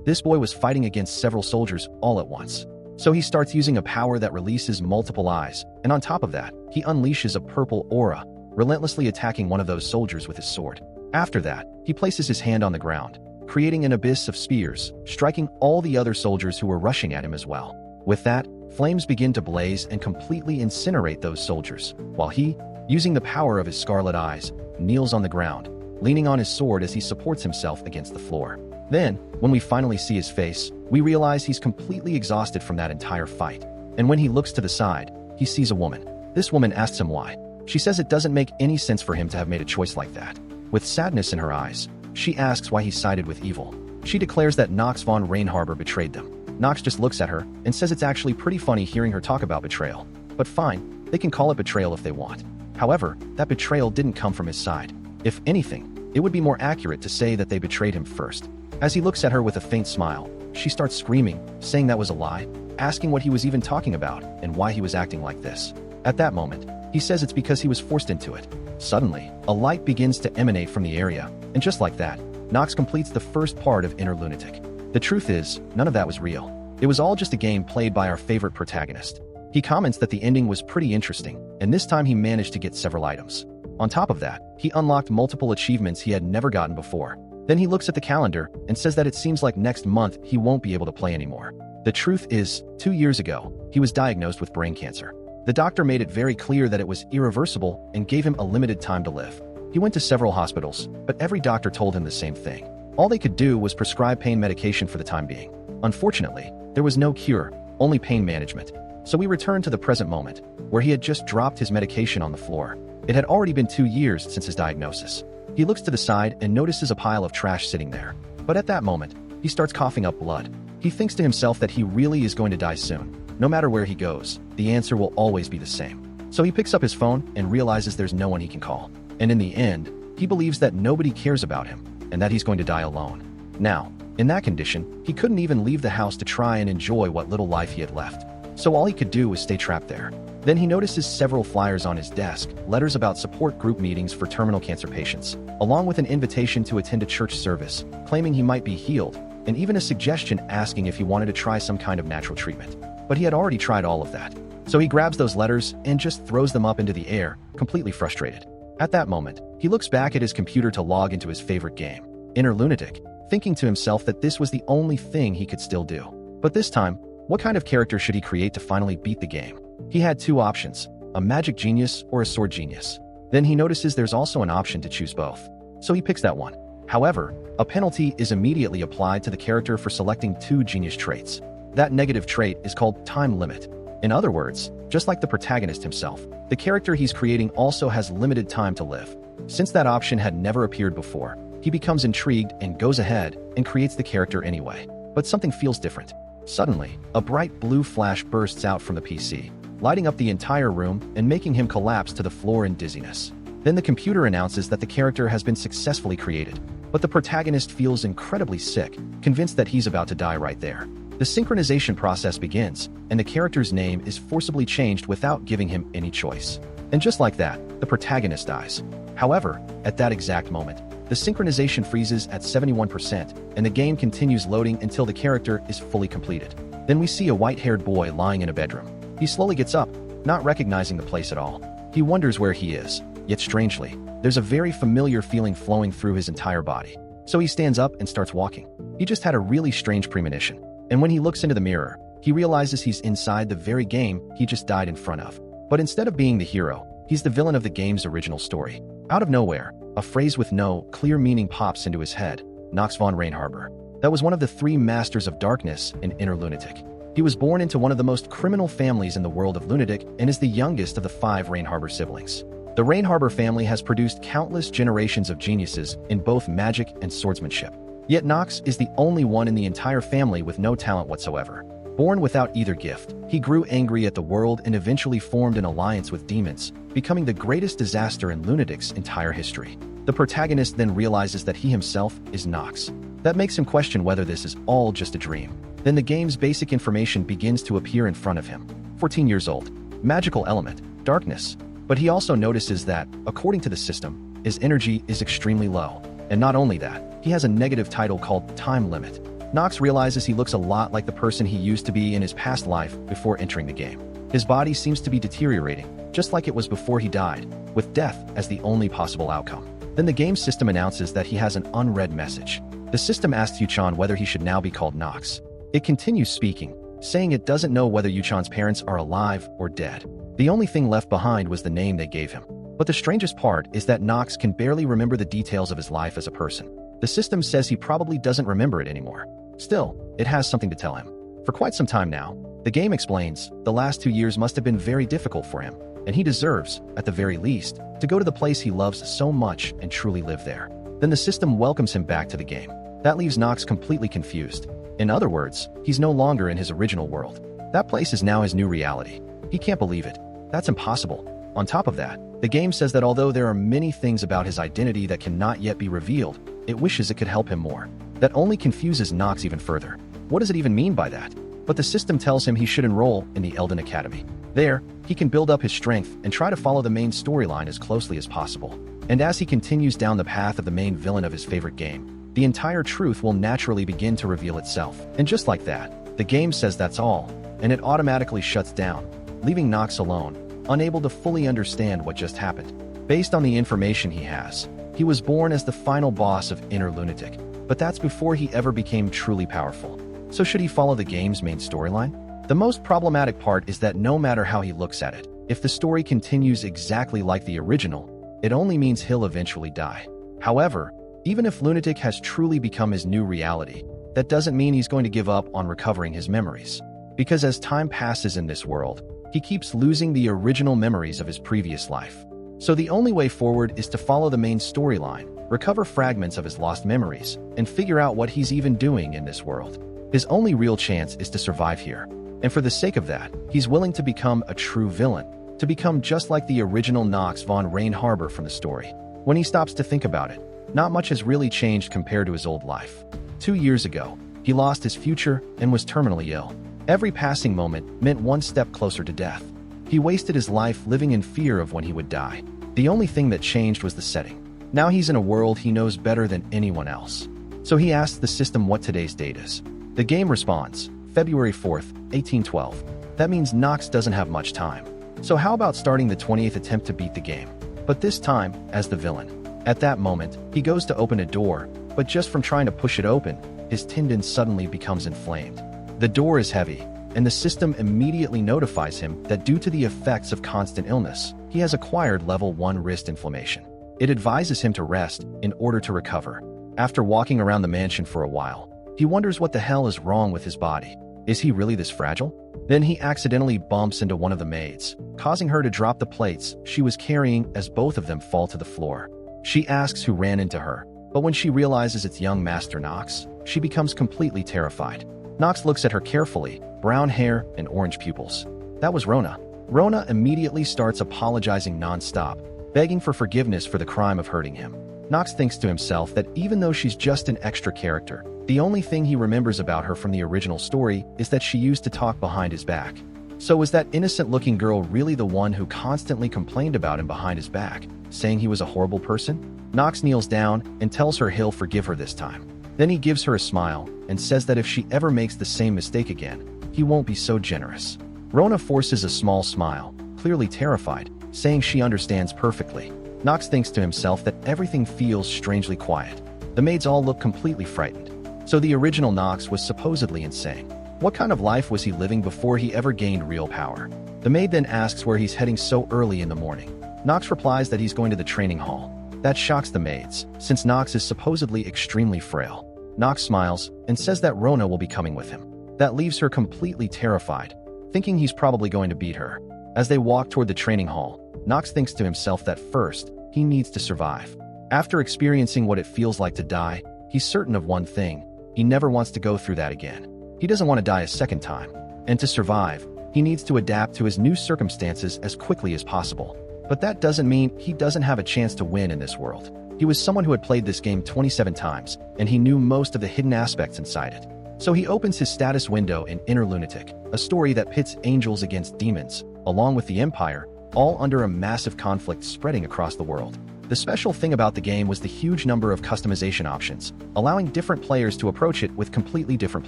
This boy was fighting against several soldiers all at once. So he starts using a power that releases multiple eyes, and on top of that, he unleashes a purple aura, relentlessly attacking one of those soldiers with his sword. After that, he places his hand on the ground, creating an abyss of spears, striking all the other soldiers who were rushing at him as well. With that, flames begin to blaze and completely incinerate those soldiers, while he, using the power of his scarlet eyes, kneels on the ground, leaning on his sword as he supports himself against the floor. Then, when we finally see his face, we realize he's completely exhausted from that entire fight. And when he looks to the side, he sees a woman. This woman asks him why. She says it doesn't make any sense for him to have made a choice like that. With sadness in her eyes, she asks why he sided with evil. She declares that Nox von Reinharber betrayed them. Nox just looks at her and says it's actually pretty funny hearing her talk about betrayal. But fine, they can call it betrayal if they want. However, that betrayal didn't come from his side. If anything, it would be more accurate to say that they betrayed him first. As he looks at her with a faint smile, she starts screaming, saying that was a lie, asking what he was even talking about and why he was acting like this. At that moment, he says it's because he was forced into it. Suddenly, a light begins to emanate from the area, and just like that, Nox completes the first part of Inner Lunatic. The truth is, none of that was real. It was all just a game played by our favorite protagonist. He comments that the ending was pretty interesting, and this time he managed to get several items. On top of that, he unlocked multiple achievements he had never gotten before. Then he looks at the calendar and says that it seems like next month he won't be able to play anymore. The truth is, 2 years ago, he was diagnosed with brain cancer. The doctor made it very clear that it was irreversible and gave him a limited time to live. He went to several hospitals, but every doctor told him the same thing. All they could do was prescribe pain medication for the time being. Unfortunately, there was no cure, only pain management. So we returned to the present moment, where he had just dropped his medication on the floor. It had already been 2 years since his diagnosis. He looks to the side and notices a pile of trash sitting there. But at that moment, he starts coughing up blood. He thinks to himself that he really is going to die soon. No matter where he goes, the answer will always be the same. So he picks up his phone and realizes there's no one he can call. And in the end, he believes that nobody cares about him and that he's going to die alone. Now, in that condition, he couldn't even leave the house to try and enjoy what little life he had left. So all he could do was stay trapped there. Then he notices several flyers on his desk, letters about support group meetings for terminal cancer patients, along with an invitation to attend a church service, claiming he might be healed, and even a suggestion asking if he wanted to try some kind of natural treatment. But he had already tried all of that. So he grabs those letters and just throws them up into the air, completely frustrated. At that moment, he looks back at his computer to log into his favorite game, Inner Lunatic, thinking to himself that this was the only thing he could still do. But this time, what kind of character should he create to finally beat the game? He had two options, a magic genius or a sword genius. Then he notices there's also an option to choose both. So he picks that one. However, a penalty is immediately applied to the character for selecting two genius traits. That negative trait is called time limit. In other words, just like the protagonist himself, the character he's creating also has limited time to live. Since that option had never appeared before, he becomes intrigued and goes ahead and creates the character anyway. But something feels different. Suddenly, a bright blue flash bursts out from the PC, lighting up the entire room and making him collapse to the floor in dizziness. Then the computer announces that the character has been successfully created, but the protagonist feels incredibly sick, convinced that he's about to die right there. The synchronization process begins, and the character's name is forcibly changed without giving him any choice. And just like that, the protagonist dies. However, at that exact moment, the synchronization freezes at 71%, and the game continues loading until the character is fully completed. Then we see a white-haired boy lying in a bedroom. He slowly gets up, not recognizing the place at all. He wonders where he is, yet strangely, there's a very familiar feeling flowing through his entire body. So he stands up and starts walking. He just had a really strange premonition. And when he looks into the mirror, he realizes he's inside the very game he just died in front of. But instead of being the hero, he's the villain of the game's original story. Out of nowhere, a phrase with no clear meaning pops into his head, Nox von Reinharber. That was one of the three masters of darkness in Inner Lunatic. He was born into one of the most criminal families in the world of Lunatic and is the youngest of the 5 Reinharber siblings. The Reinharber family has produced countless generations of geniuses in both magic and swordsmanship. Yet Nox is the only one in the entire family with no talent whatsoever. Born without either gift, he grew angry at the world and eventually formed an alliance with demons, becoming the greatest disaster in Lunatic's entire history. The protagonist then realizes that he himself is Nox. That makes him question whether this is all just a dream. Then the game's basic information begins to appear in front of him. 14 years old. Magical element. Darkness. But he also notices that, according to the system, his energy is extremely low. And not only that, he has a negative title called Time Limit, Nox realizes he looks a lot like the person he used to be in his past life before entering the game. His body seems to be deteriorating, just like it was before he died, with death as the only possible outcome. Then the game system announces that he has an unread message. The system asks Yuchan whether he should now be called Nox. It continues speaking, saying it doesn't know whether Yuchan's parents are alive or dead. The only thing left behind was the name they gave him. But the strangest part is that Nox can barely remember the details of his life as a person. The system says he probably doesn't remember it anymore. Still, it has something to tell him. For quite some time now, the game explains, the last 2 years must have been very difficult for him, and he deserves, at the very least, to go to the place he loves so much and truly live there. Then the system welcomes him back to the game. That leaves Nox completely confused. In other words, he's no longer in his original world. That place is now his new reality. He can't believe it. That's impossible. On top of that, the game says that although there are many things about his identity that cannot yet be revealed, it wishes it could help him more. That only confuses Nox even further. What does it even mean by that? But the system tells him he should enroll in the Elden Academy. There, he can build up his strength and try to follow the main storyline as closely as possible. And as he continues down the path of the main villain of his favorite game, the entire truth will naturally begin to reveal itself. And just like that, the game says that's all, and it automatically shuts down, leaving Nox alone, unable to fully understand what just happened. Based on the information he has, he was born as the final boss of Inner Lunatic, but that's before he ever became truly powerful. So should he follow the game's main storyline? The most problematic part is that no matter how he looks at it, if the story continues exactly like the original, it only means he'll eventually die. However, even if Lunatic has truly become his new reality, that doesn't mean he's going to give up on recovering his memories. Because as time passes in this world, he keeps losing the original memories of his previous life. So the only way forward is to follow the main storyline, recover fragments of his lost memories, and figure out what he's even doing in this world. His only real chance is to survive here. And for the sake of that, he's willing to become a true villain, to become just like the original Nox von Rain Harbor from the story. When he stops to think about it, not much has really changed compared to his old life. 2 years ago, he lost his future and was terminally ill. Every passing moment meant one step closer to death. He wasted his life living in fear of when he would die. The only thing that changed was the setting. Now he's in a world he knows better than anyone else. So he asks the system what today's date is. The game responds, February 4th, 1812. That means Nox doesn't have much time. So how about starting the 20th attempt to beat the game? But this time, as the villain. At that moment, he goes to open a door, but just from trying to push it open, his tendon suddenly becomes inflamed. The door is heavy, and the system immediately notifies him that due to the effects of constant illness, he has acquired level 1 wrist inflammation. It advises him to rest in order to recover. After walking around the mansion for a while, he wonders what the hell is wrong with his body. Is he really this fragile? Then he accidentally bumps into one of the maids, causing her to drop the plates she was carrying as both of them fall to the floor. She asks who ran into her, but when she realizes it's young Master Nox, she becomes completely terrified. Nox looks at her carefully, brown hair and orange pupils. That was Rona. Rona immediately starts apologizing non-stop, begging for forgiveness for the crime of hurting him. Nox thinks to himself that even though she's just an extra character, the only thing he remembers about her from the original story is that she used to talk behind his back. So was that innocent-looking girl really the one who constantly complained about him behind his back, saying he was a horrible person? Nox kneels down and tells her he'll forgive her this time. Then he gives her a smile and says that if she ever makes the same mistake again, he won't be so generous. Rona forces a small smile, clearly terrified, saying she understands perfectly. Nox thinks to himself that everything feels strangely quiet. The maids all look completely frightened. So the original Nox was supposedly insane. What kind of life was he living before he ever gained real power? The maid then asks where he's heading so early in the morning. Nox replies that he's going to the training hall. That shocks the maids, since Nox is supposedly extremely frail. Nox smiles and says that Rona will be coming with him. That leaves her completely terrified, thinking he's probably going to beat her. As they walk toward the training hall, Nox thinks to himself that first, he needs to survive. After experiencing what it feels like to die, he's certain of one thing. He never wants to go through that again. He doesn't want to die a second time. And to survive, he needs to adapt to his new circumstances as quickly as possible. But that doesn't mean he doesn't have a chance to win in this world. He was someone who had played this game 27 times, and he knew most of the hidden aspects inside it. So he opens his status window in Inner Lunatic, a story that pits angels against demons, along with the Empire, all under a massive conflict spreading across the world. The special thing about the game was the huge number of customization options, allowing different players to approach it with completely different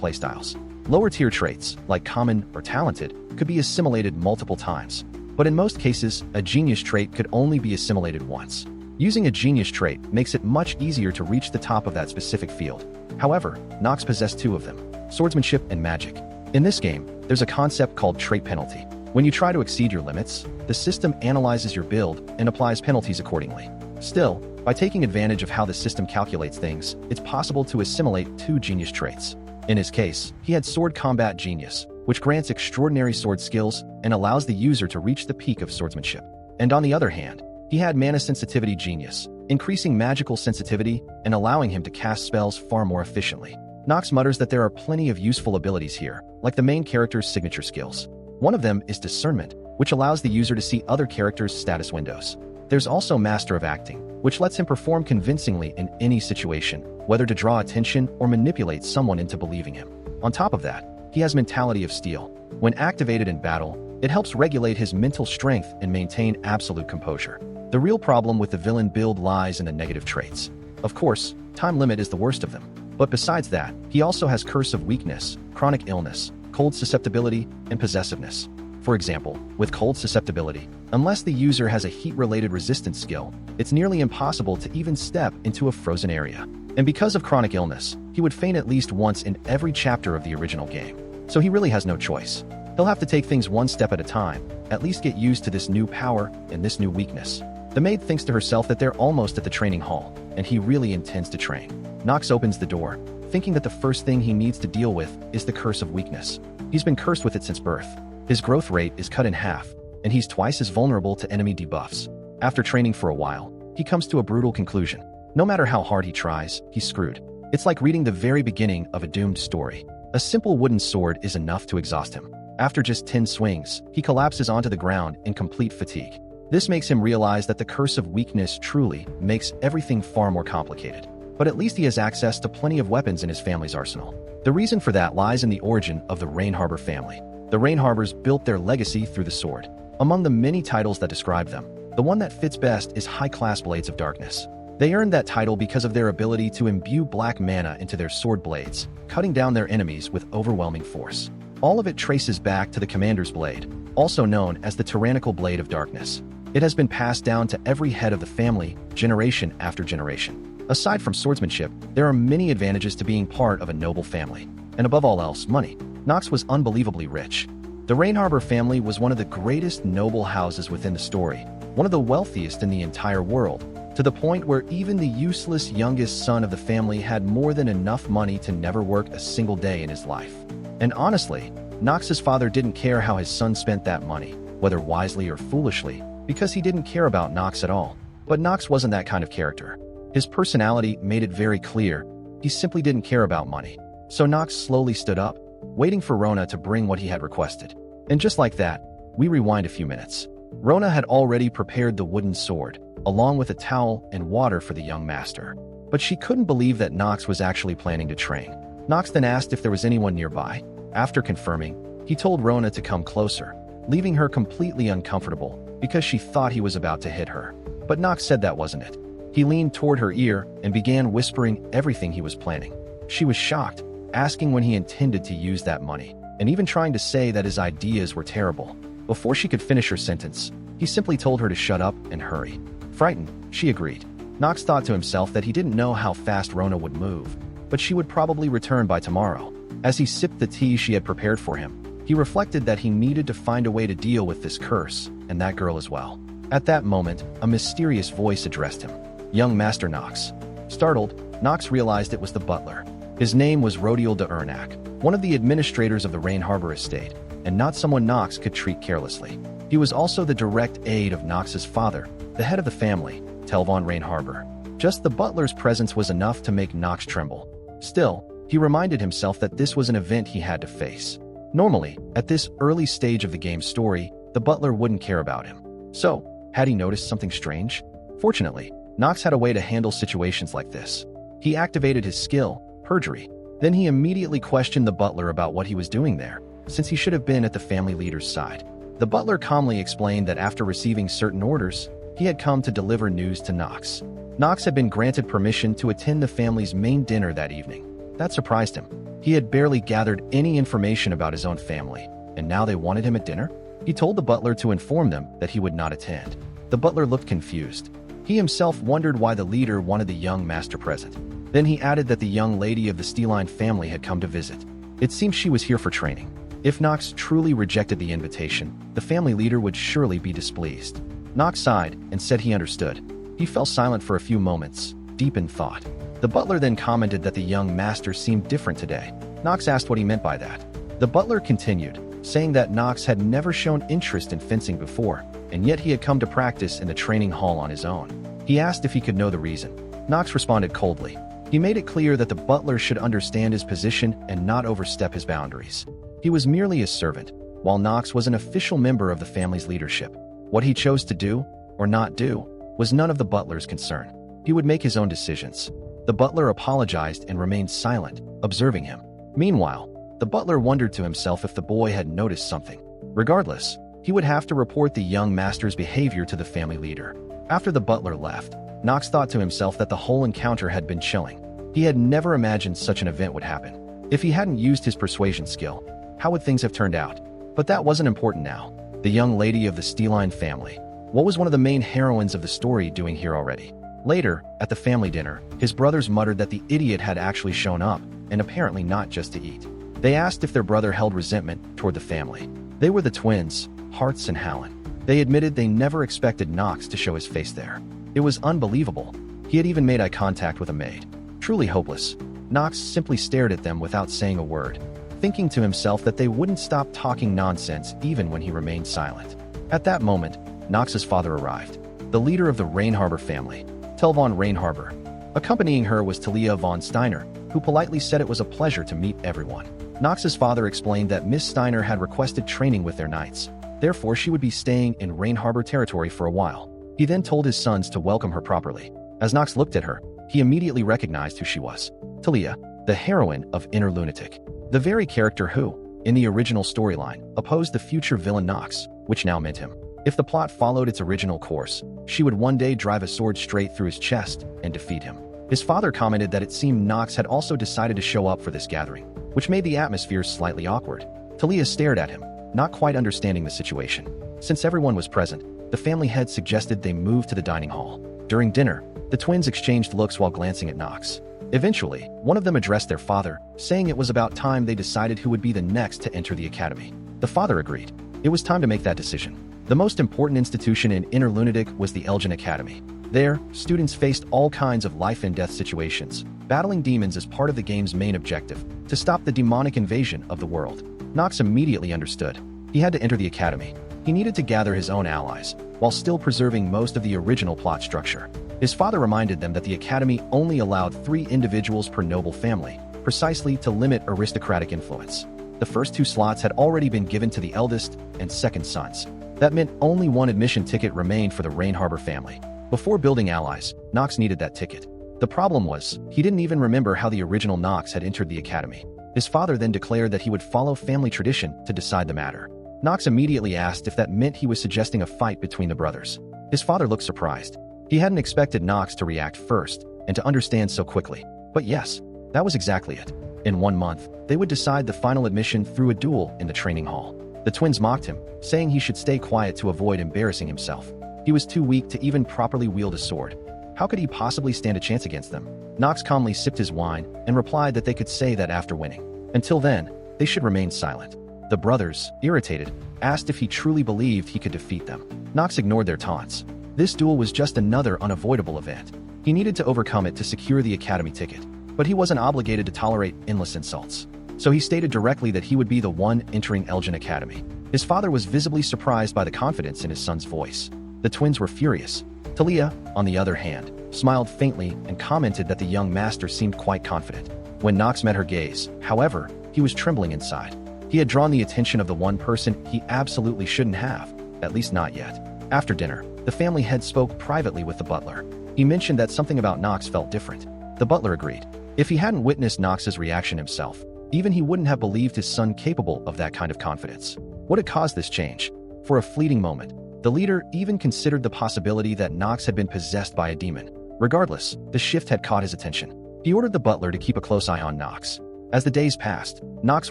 playstyles. Lower-tier traits, like common or talented, could be assimilated multiple times. But in most cases, a genius trait could only be assimilated once. Using a genius trait makes it much easier to reach the top of that specific field. However, Nox possessed two of them: swordsmanship and magic. In this game, there's a concept called trait penalty. When you try to exceed your limits, the system analyzes your build and applies penalties accordingly. Still, by taking advantage of how the system calculates things, it's possible to assimilate two genius traits. In his case, he had sword combat genius, which grants extraordinary sword skills and allows the user to reach the peak of swordsmanship. And on the other hand, he had mana sensitivity genius, increasing magical sensitivity and allowing him to cast spells far more efficiently. Nox mutters that there are plenty of useful abilities here, like the main character's signature skills. One of them is discernment, which allows the user to see other characters' status windows. There's also Master of Acting, which lets him perform convincingly in any situation, whether to draw attention or manipulate someone into believing him. On top of that, he has Mentality of Steel. When activated in battle, it helps regulate his mental strength and maintain absolute composure. The real problem with the villain build lies in the negative traits. Of course, time limit is the worst of them. But besides that, he also has Curse of Weakness, Chronic Illness, Cold Susceptibility, and Possessiveness. For example, with Cold Susceptibility, unless the user has a heat-related resistance skill, it's nearly impossible to even step into a frozen area. And because of Chronic Illness, he would faint at least once in every chapter of the original game. So he really has no choice. He'll have to take things one step at a time, at least get used to this new power and this new weakness. The maid thinks to herself that they're almost at the training hall, and he really intends to train. Nox opens the door, thinking that the first thing he needs to deal with is the Curse of Weakness. He's been cursed with it since birth. His growth rate is cut in half, and he's twice as vulnerable to enemy debuffs. After training for a while, he comes to a brutal conclusion. No matter how hard he tries, he's screwed. It's like reading the very beginning of a doomed story. A simple wooden sword is enough to exhaust him. After just 10 swings, he collapses onto the ground in complete fatigue. This makes him realize that the Curse of Weakness truly makes everything far more complicated. But at least he has access to plenty of weapons in his family's arsenal. The reason for that lies in the origin of the Rainharbor family. The Rainharbors built their legacy through the sword. Among the many titles that describe them, the one that fits best is High-Class Blades of Darkness. They earned that title because of their ability to imbue black mana into their sword blades, cutting down their enemies with overwhelming force. All of it traces back to the Commander's Blade, also known as the Tyrannical Blade of Darkness. It has been passed down to every head of the family, generation after generation. Aside from swordsmanship, there are many advantages to being part of a noble family. And above all else, money. Nox was unbelievably rich. The Rainharbor family was one of the greatest noble houses within the story, one of the wealthiest in the entire world, to the point where even the useless youngest son of the family had more than enough money to never work a single day in his life. And honestly, Nox's father didn't care how his son spent that money, whether wisely or foolishly, because he didn't care about Nox at all. But Nox wasn't that kind of character. His personality made it very clear he simply didn't care about money. So Nox slowly stood up, waiting for Rona to bring what he had requested. And just like that, we rewind a few minutes. Rona had already prepared the wooden sword, along with a towel and water for the young master. But she couldn't believe that Nox was actually planning to train. Nox then asked if there was anyone nearby. After confirming, he told Rona to come closer, leaving her completely uncomfortable because she thought he was about to hit her. But Nox said that wasn't it. He leaned toward her ear and began whispering everything he was planning. She was shocked, asking when he intended to use that money, and even trying to say that his ideas were terrible. Before she could finish her sentence, he simply told her to shut up and hurry. Frightened, she agreed. Nox thought to himself that he didn't know how fast Rona would move, but she would probably return by tomorrow. As he sipped the tea she had prepared for him, he reflected that he needed to find a way to deal with this curse, and that girl as well. At that moment, a mysterious voice addressed him. "Young Master Nox." Startled, Nox realized it was the butler. His name was Rodiel de Ernak, one of the administrators of the Rainharbor estate, and not someone Nox could treat carelessly. He was also the direct aide of Nox's father, the head of the family, Telvon Rainharbor. Just the butler's presence was enough to make Nox tremble. Still, he reminded himself that this was an event he had to face. Normally, at this early stage of the game's story, the butler wouldn't care about him. So, had he noticed something strange? Fortunately, Nox had a way to handle situations like this. He activated his skill, Perjury. Then he immediately questioned the butler about what he was doing there, since he should have been at the family leader's side. The butler calmly explained that after receiving certain orders, He had come to deliver news to Knox. Knox had been granted permission to attend the family's main dinner that evening. That surprised him. He had barely gathered any information about his own family, and now they wanted him at dinner? He told the butler to inform them that he would not attend. The butler looked confused. He himself wondered why the leader wanted the young master present. Then he added that the young lady of the Steeline family had come to visit. It seemed she was here for training. If Knox truly rejected the invitation, the family leader would surely be displeased. Knox sighed and said he understood. He fell silent for a few moments, deep in thought. The butler then commented that the young master seemed different today. Knox asked what he meant by that. The butler continued, saying that Knox had never shown interest in fencing before, and yet he had come to practice in the training hall on his own. He asked if he could know the reason. Knox responded coldly. He made it clear that the butler should understand his position and not overstep his boundaries. He was merely his servant, while Knox was an official member of the family's leadership. What he chose to do, or not do, was none of the butler's concern. He would make his own decisions. The butler apologized and remained silent, observing him. Meanwhile, the butler wondered to himself if the boy had noticed something. Regardless, he would have to report the young master's behavior to the family leader. After the butler left, Knox thought to himself that the whole encounter had been chilling. He had never imagined such an event would happen. If he hadn't used his persuasion skill, how would things have turned out? But that wasn't important now. The young lady of the Steeline family. What was one of the main heroines of the story doing here already? Later, at the family dinner, his brothers muttered that the idiot had actually shown up, and apparently not just to eat. They asked if their brother held resentment toward the family. They were the twins, Hartz and Hallen. They admitted they never expected Knox to show his face there. It was unbelievable. He had even made eye contact with a maid. Truly hopeless. Knox simply stared at them without saying a word, thinking to himself that they wouldn't stop talking nonsense even when he remained silent. At that moment, Knox's father arrived, the leader of the Reinharber family, Tel von Reinharber. Accompanying her was Talia von Steiner, who politely said it was a pleasure to meet everyone. Knox's father explained that Miss Steiner had requested training with their knights, therefore she would be staying in Reinharber territory for a while. He then told his sons to welcome her properly. As Knox looked at her, he immediately recognized who she was. Talia, the heroine of Inner Lunatic. The very character who, in the original storyline, opposed the future villain Knox, which now meant him. If the plot followed its original course, she would one day drive a sword straight through his chest and defeat him. His father commented that it seemed Knox had also decided to show up for this gathering, which made the atmosphere slightly awkward. Talia stared at him, not quite understanding the situation. Since everyone was present, the family head suggested they move to the dining hall. During dinner, the twins exchanged looks while glancing at Knox. Eventually, one of them addressed their father, saying it was about time they decided who would be the next to enter the academy. The father agreed. It was time to make that decision. The most important institution in Inner Lunatic was the Elgin Academy. There, students faced all kinds of life and death situations, battling demons as part of the game's main objective, to stop the demonic invasion of the world. Knox immediately understood. He had to enter the academy. He needed to gather his own allies, while still preserving most of the original plot structure. His father reminded them that the academy only allowed 3 individuals per noble family, precisely to limit aristocratic influence. The first 2 slots had already been given to the eldest and second sons. That meant only one admission ticket remained for the Reinharber family. Before building allies, Knox needed that ticket. The problem was, he didn't even remember how the original Knox had entered the academy. His father then declared that he would follow family tradition to decide the matter. Knox immediately asked if that meant he was suggesting a fight between the brothers. His father looked surprised. He hadn't expected Knox to react first and to understand so quickly. But yes, that was exactly it. In 1 month, they would decide the final admission through a duel in the training hall. The twins mocked him, saying he should stay quiet to avoid embarrassing himself. He was too weak to even properly wield a sword. How could he possibly stand a chance against them? Knox calmly sipped his wine and replied that they could say that after winning. Until then, they should remain silent. The brothers, irritated, asked if he truly believed he could defeat them. Knox ignored their taunts. This duel was just another unavoidable event. He needed to overcome it to secure the academy ticket, but he wasn't obligated to tolerate endless insults. So he stated directly that he would be the one entering Elgin Academy. His father was visibly surprised by the confidence in his son's voice. The twins were furious. Talia, on the other hand, smiled faintly and commented that the young master seemed quite confident. When Knox met her gaze, however, he was trembling inside. He had drawn the attention of the one person he absolutely shouldn't have, at least not yet. After dinner, the family head spoke privately with the butler. He mentioned that something about Knox felt different. The butler agreed. If he hadn't witnessed Knox's reaction himself, even he wouldn't have believed his son capable of that kind of confidence. What had caused this change? For a fleeting moment, The leader even considered the possibility that Nox had been possessed by a demon. Regardless, the shift had caught his attention. He ordered the butler to keep a close eye on Nox. As the days passed, Nox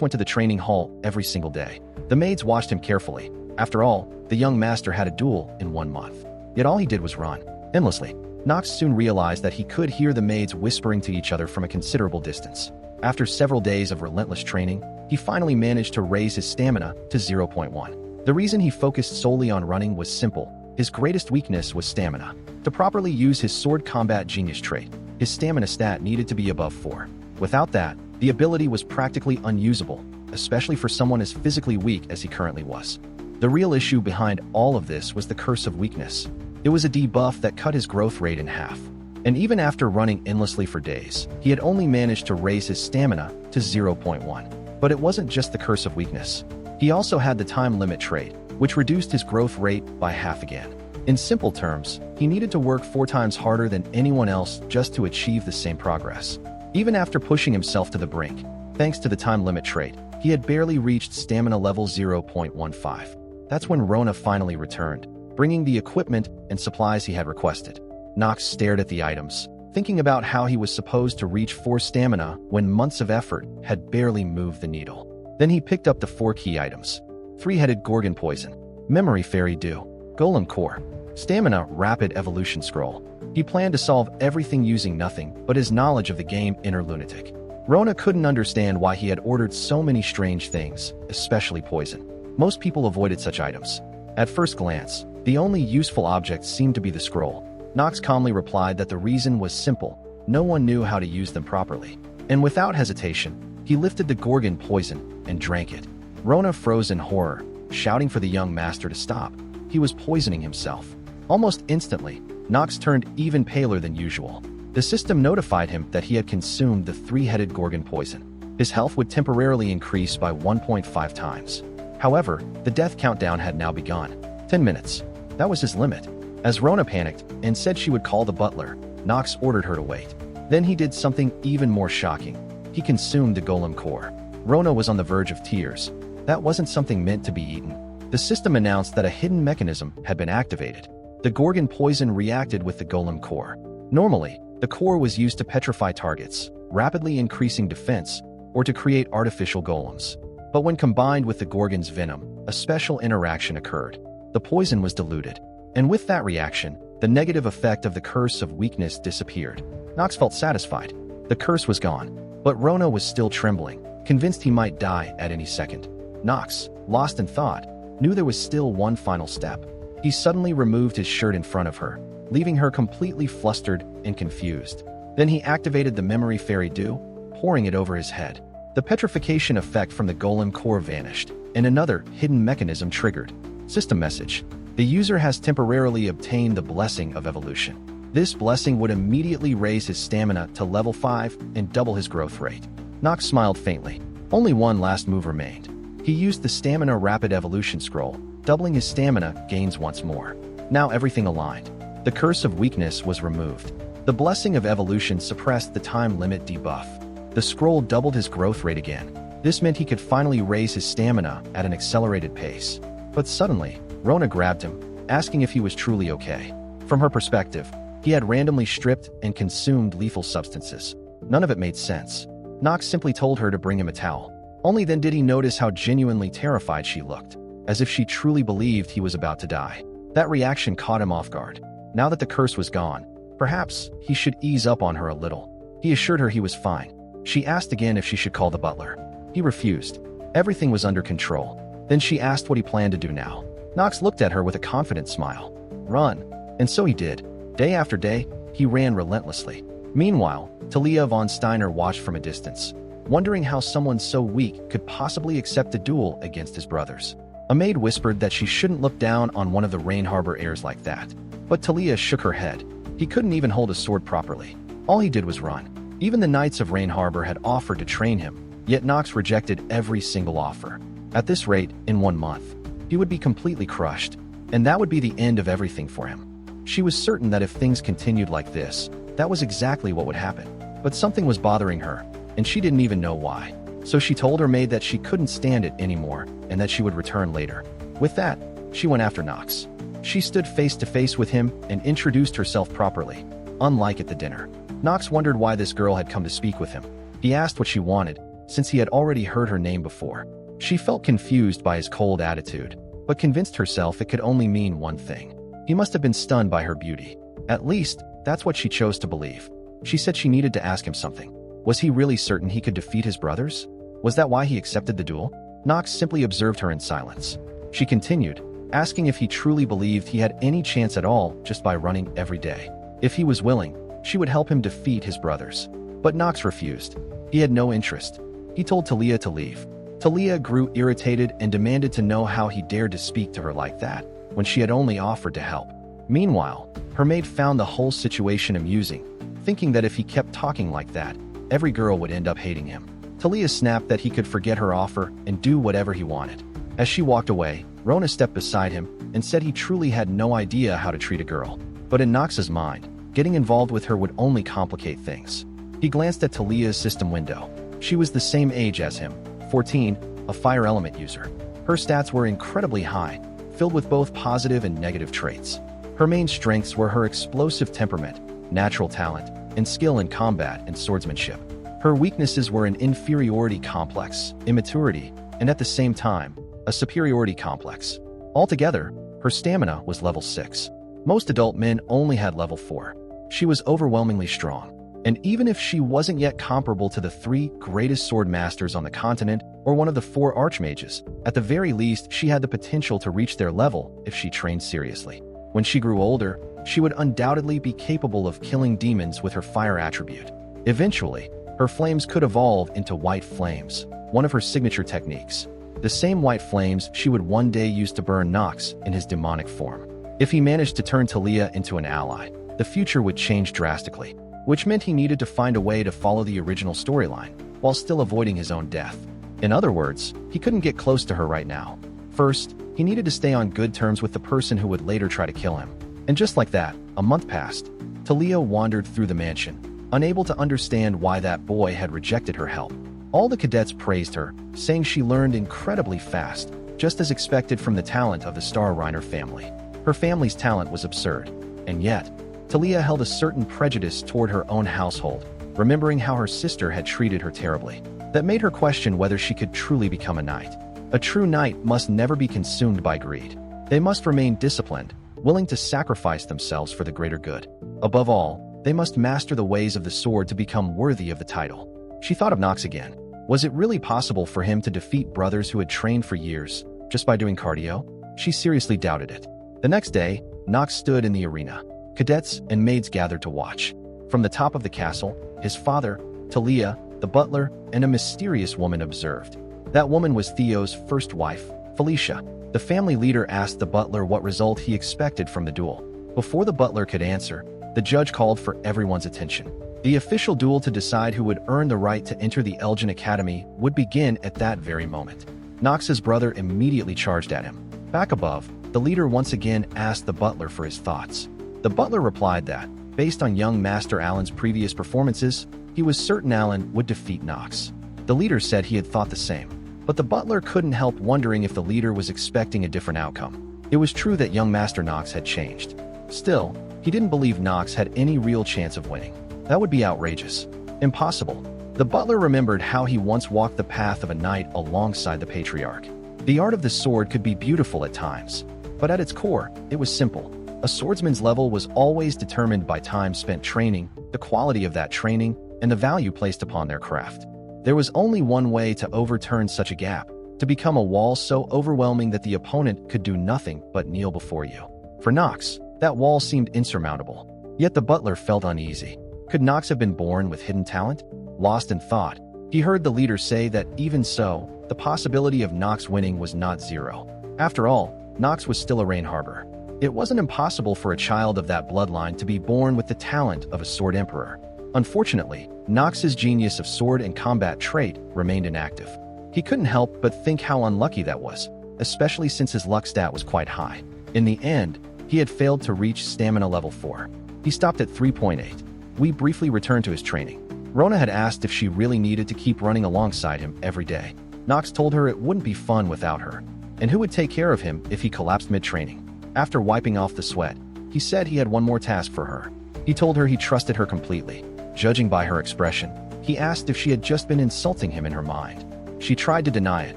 went to the training hall every single day. The maids watched him carefully. After all, the young master had a duel in 1 month. Yet all he did was run, endlessly. Nox soon realized that he could hear the maids whispering to each other from a considerable distance. After several days of relentless training, he finally managed to raise his stamina to 0.1. The reason he focused solely on running was simple. His greatest weakness was stamina. To properly use his sword combat genius trait, his stamina stat needed to be above 4. Without that, the ability was practically unusable, especially for someone as physically weak as he currently was. The real issue behind all of this was the curse of weakness. It was a debuff that cut his growth rate in half. And even after running endlessly for days, he had only managed to raise his stamina to 0.1. But it wasn't just the curse of weakness. He also had the time limit trait, which reduced his growth rate by half again. In simple terms, he needed to work 4 times harder than anyone else just to achieve the same progress. Even after pushing himself to the brink, thanks to the time limit trait, he had barely reached stamina level 0.15. That's when Rona finally returned, bringing the equipment and supplies he had requested. Nox stared at the items, thinking about how he was supposed to reach 4 stamina when months of effort had barely moved the needle. Then he picked up the 4 key items: 3-headed Gorgon Poison, Memory Fairy Dew, Golem Core, Stamina Rapid Evolution Scroll. He planned to solve everything using nothing but his knowledge of the game Inner Lunatic. Rona couldn't understand why he had ordered so many strange things, especially poison. Most people avoided such items. At first glance, the only useful object seemed to be the scroll. Nox calmly replied that the reason was simple: no one knew how to use them properly. And without hesitation, he lifted the Gorgon Poison and drank it. Rona froze in horror, shouting for the young master to stop. He was poisoning himself. Almost instantly, Nox turned even paler than usual. The system notified him that he had consumed the 3-headed Gorgon Poison. His health would temporarily increase by 1.5 times. However, the death countdown had now begun. 10 minutes. That was his limit. As Rona panicked and said she would call the butler, Nox ordered her to wait. Then he did something even more shocking. He consumed the Golem Core. Rona was on the verge of tears. That wasn't something meant to be eaten. The system announced that a hidden mechanism had been activated. The Gorgon Poison reacted with the Golem Core. Normally, the core was used to petrify targets, rapidly increasing defense, or to create artificial golems. But when combined with the Gorgon's venom, a special interaction occurred. The poison was diluted. And with that reaction, the negative effect of the curse of weakness disappeared. Nox felt satisfied. The curse was gone. But Rona was still trembling, convinced he might die at any second. Nox, lost in thought, knew there was still one final step. He suddenly removed his shirt in front of her, leaving her completely flustered and confused. Then he activated the Memory Fairy Dew, pouring it over his head. The petrification effect from the Golem Core vanished, and another hidden mechanism triggered. System message: the user has temporarily obtained the Blessing of Evolution. This blessing would immediately raise his stamina to level 5 and double his growth rate. Nox smiled faintly. Only one last move remained. He used the Stamina Rapid Evolution Scroll, doubling his stamina gains once more. Now everything aligned. The curse of weakness was removed. The Blessing of Evolution suppressed the time limit debuff. The scroll doubled his growth rate again. This meant he could finally raise his stamina at an accelerated pace. But suddenly, Rona grabbed him, asking if he was truly okay. From her perspective, he had randomly stripped and consumed lethal substances. None of it made sense. Nox simply told her to bring him a towel. Only then did he notice how genuinely terrified she looked, as if she truly believed he was about to die. That reaction caught him off guard. Now that the curse was gone, perhaps he should ease up on her a little. He assured her he was fine. She asked again if she should call the butler. He refused. Everything was under control. Then she asked what he planned to do now. Nox looked at her with a confident smile. Run. And so he did. Day after day, he ran relentlessly. Meanwhile, Talia von Steiner watched from a distance, wondering how someone so weak could possibly accept a duel against his brothers. A maid whispered that she shouldn't look down on one of the Rain Harbor heirs like that. But Talia shook her head. He couldn't even hold a sword properly. All he did was run. Even the Knights of Rain Harbor had offered to train him, yet Nox rejected every single offer. At this rate, in 1 month, he would be completely crushed, and that would be the end of everything for him. She was certain that if things continued like this, that was exactly what would happen. But something was bothering her, and she didn't even know why. So she told her maid that she couldn't stand it anymore, and that she would return later. With that, she went after Nox. She stood face to face with him and introduced herself properly, unlike at the dinner. Nox wondered why this girl had come to speak with him. He asked what she wanted, since he had already heard her name before. She felt confused by his cold attitude, but convinced herself it could only mean one thing. He must have been stunned by her beauty. At least, that's what she chose to believe. She said she needed to ask him something. Was he really certain he could defeat his brothers? Was that why he accepted the duel? Nox simply observed her in silence. She continued, asking if he truly believed he had any chance at all just by running every day. If he was willing, she would help him defeat his brothers. But Nox refused. He had no interest. He told Talia to leave. Talia grew irritated and demanded to know how he dared to speak to her like that, when she had only offered to help. Meanwhile, her maid found the whole situation amusing, thinking that if he kept talking like that, every girl would end up hating him. Talia snapped that he could forget her offer and do whatever he wanted. As she walked away, Rona stepped beside him and said he truly had no idea how to treat a girl. But in Nox's mind, getting involved with her would only complicate things. He glanced at Talia's system window. She was the same age as him, 14, a fire element user. Her stats were incredibly high, filled with both positive and negative traits. Her main strengths were her explosive temperament, natural talent, and skill in combat and swordsmanship. Her weaknesses were an inferiority complex, immaturity, and at the same time, a superiority complex. Altogether, her stamina was level 6. Most adult men only had level 4. She was overwhelmingly strong. And even if she wasn't yet comparable to the 3 greatest sword masters on the continent or one of the 4 archmages, at the very least she had the potential to reach their level if she trained seriously. When she grew older, she would undoubtedly be capable of killing demons with her fire attribute. Eventually, her flames could evolve into white flames, one of her signature techniques. The same white flames she would one day use to burn Nox in his demonic form. If he managed to turn Talia into an ally, the future would change drastically, which meant he needed to find a way to follow the original storyline, while still avoiding his own death. In other words, he couldn't get close to her right now. First, he needed to stay on good terms with the person who would later try to kill him. And just like that, a month passed. Talia wandered through the mansion, unable to understand why that boy had rejected her help. All the cadets praised her, saying she learned incredibly fast, just as expected from the talent of the Star Reiner family. Her family's talent was absurd, and yet, Talia held a certain prejudice toward her own household, remembering how her sister had treated her terribly. That made her question whether she could truly become a knight. A true knight must never be consumed by greed. They must remain disciplined, willing to sacrifice themselves for the greater good. Above all, they must master the ways of the sword to become worthy of the title. She thought of Nox again. Was it really possible for him to defeat brothers who had trained for years, just by doing cardio? She seriously doubted it. The next day, Nox stood in the arena. Cadets and maids gathered to watch. From the top of the castle, his father, Talia, the butler, and a mysterious woman observed. That woman was Theo's first wife, Felicia. The family leader asked the butler what result he expected from the duel. Before the butler could answer, the judge called for everyone's attention. The official duel to decide who would earn the right to enter the Elgin Academy would begin at that very moment. Nox's brother immediately charged at him. Back above, the leader once again asked the butler for his thoughts. The butler replied that, based on young Master Alan's previous performances, he was certain Alan would defeat Nox. The leader said he had thought the same, but the butler couldn't help wondering if the leader was expecting a different outcome. It was true that young Master Nox had changed. Still, he didn't believe Nox had any real chance of winning. That would be outrageous. Impossible. The butler remembered how he once walked the path of a knight alongside the patriarch. The art of the sword could be beautiful at times, but at its core, it was simple. A swordsman's level was always determined by time spent training, the quality of that training, and the value placed upon their craft. There was only one way to overturn such a gap, to become a wall so overwhelming that the opponent could do nothing but kneel before you. For Nox, that wall seemed insurmountable. Yet the butler felt uneasy. Could Nox have been born with hidden talent? Lost in thought, he heard the leader say that even so, the possibility of Nox winning was not zero. After all, Nox was still a Rain Harbor. It wasn't impossible for a child of that bloodline to be born with the talent of a sword emperor. Unfortunately, Nox's genius of sword and combat trait remained inactive. He couldn't help but think how unlucky that was, especially since his luck stat was quite high. In the end, he had failed to reach stamina level 4. He stopped at 3.8. We briefly returned to his training. Rona had asked if she really needed to keep running alongside him every day. Nox told her it wouldn't be fun without her, and who would take care of him if he collapsed mid-training. After wiping off the sweat, he said he had one more task for her. He told her he trusted her completely. Judging by her expression, he asked if she had just been insulting him in her mind. She tried to deny it,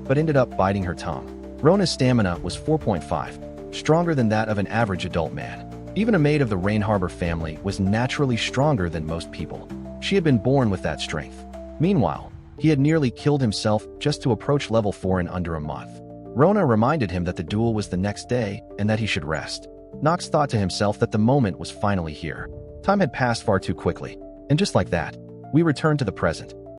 but ended up biting her tongue. Rona's stamina was 4.5, stronger than that of an average adult man. Even a maid of the Rain Harbor family was naturally stronger than most people. She had been born with that strength. Meanwhile, he had nearly killed himself just to approach level 4 in under a month. Rona reminded him that the duel was the next day and that he should rest. Nox thought to himself that the moment was finally here. Time had passed far too quickly. And just like that, we returned to the present.